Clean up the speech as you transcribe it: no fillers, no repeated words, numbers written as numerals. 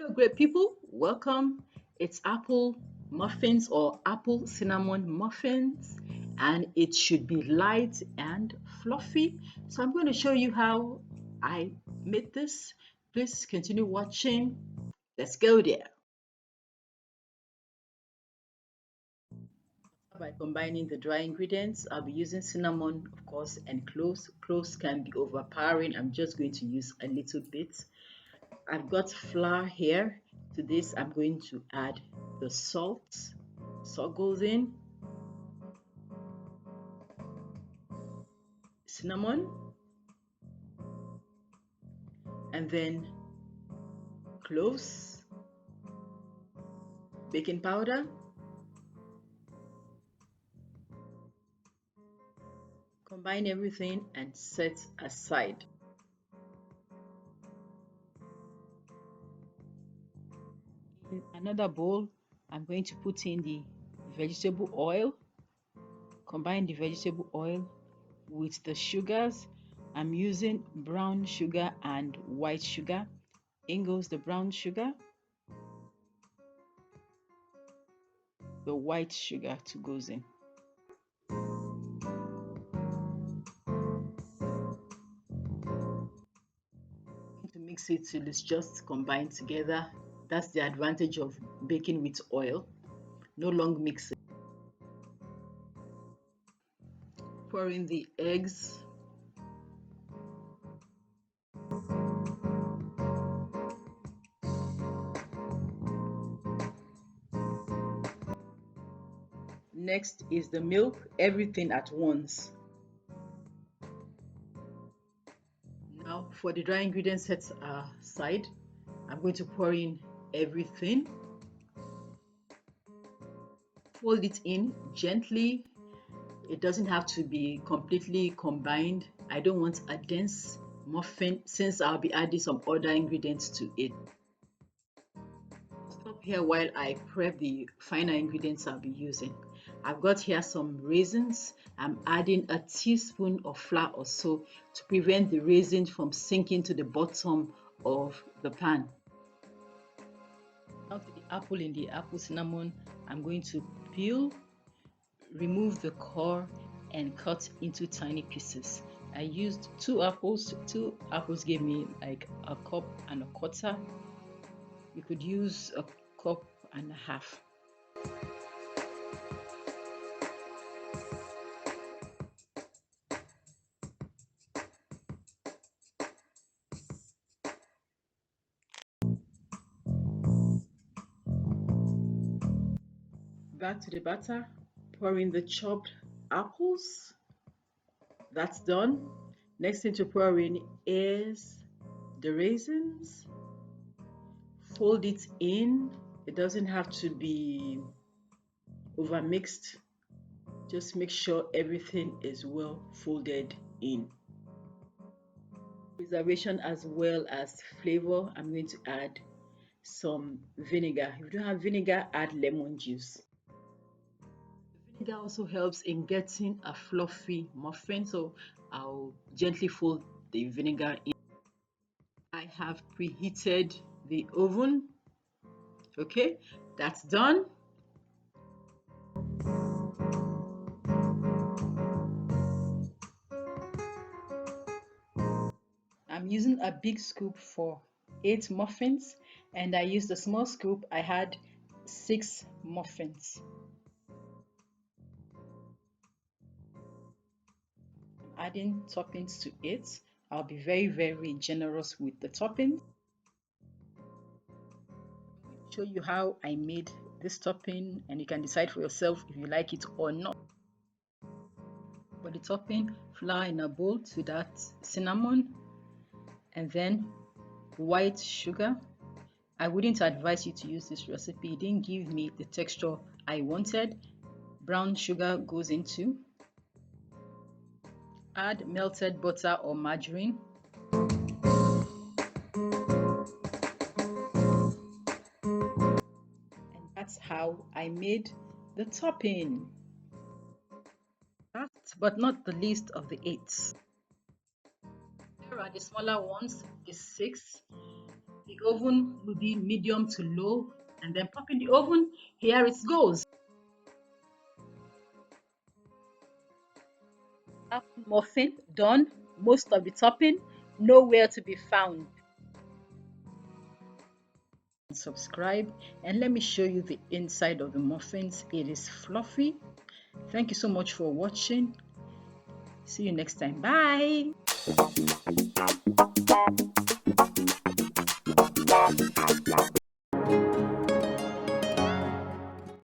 Hello, great people. Welcome. It's apple muffins or apple cinnamon muffins, and it should be light and fluffy. So I'm going to show you how I made this. Please continue watching. Let's go there. By combining the dry ingredients, I'll be using cinnamon, of course, and cloves. Cloves can be overpowering. I'm just going to use a little bit. I've got flour here. To this, I'm going to add the salt. Salt goes in, cinnamon, and then cloves, baking powder. Combine everything and set aside. In another bowl, I'm going to put in the vegetable oil. Combine the vegetable oil with the sugars. I'm using brown sugar and white sugar. In goes the brown sugar, the white sugar too goes in. To mix it till it's just combined together. That's the advantage of baking with oil. No long mixing. Pour in the eggs. Next is the milk, everything at once. Now for the dry ingredients set aside, I'm going to pour in everything. Fold it in gently. It doesn't have to be completely combined. I don't want a dense muffin since I'll be adding some other ingredients to it. Stop here while I prep the final ingredients I'll be using. I've got here some raisins. I'm adding a teaspoon of flour or so to prevent the raisins from sinking to the bottom of the pan. Now to the apple. In the apple cinnamon, I'm going to peel, remove the core, and cut into tiny pieces. I used two apples. Two apples gave me like a cup and a quarter. You could use a cup and a half. Back to the batter, pour in the chopped apples. That's done. Next thing to pour in is the raisins. Fold it in. It doesn't have to be over mixed. Just make sure everything is well folded in. Preservation as well as flavor, I'm going to add some vinegar. If you don't have vinegar, add lemon juice. Vinegar also helps in getting a fluffy muffin, so I'll gently fold the vinegar in. I have preheated the oven. Okay, that's done. I'm using a big scoop for 8 muffins, and I used a small scoop. I had 6 muffins. Adding toppings to it. I'll be very generous with the toppings. Show you how I made this topping, and you can decide for yourself if you like it or not. For the topping, flour in a bowl to that cinnamon, and then white sugar. I wouldn't advise you to use this recipe. It didn't give me the texture I wanted. Brown sugar goes into. Add melted butter or margarine. And that's how I made the topping. Last but not the least of the 8. Here are the smaller ones, the 6. The oven will be medium to low, and then pop in the oven. Here it goes. Apple muffin done. Most of the topping nowhere to be found. Subscribe and let me show you the inside of the muffins. It is fluffy. Thank you so much for watching. See you next time. Bye.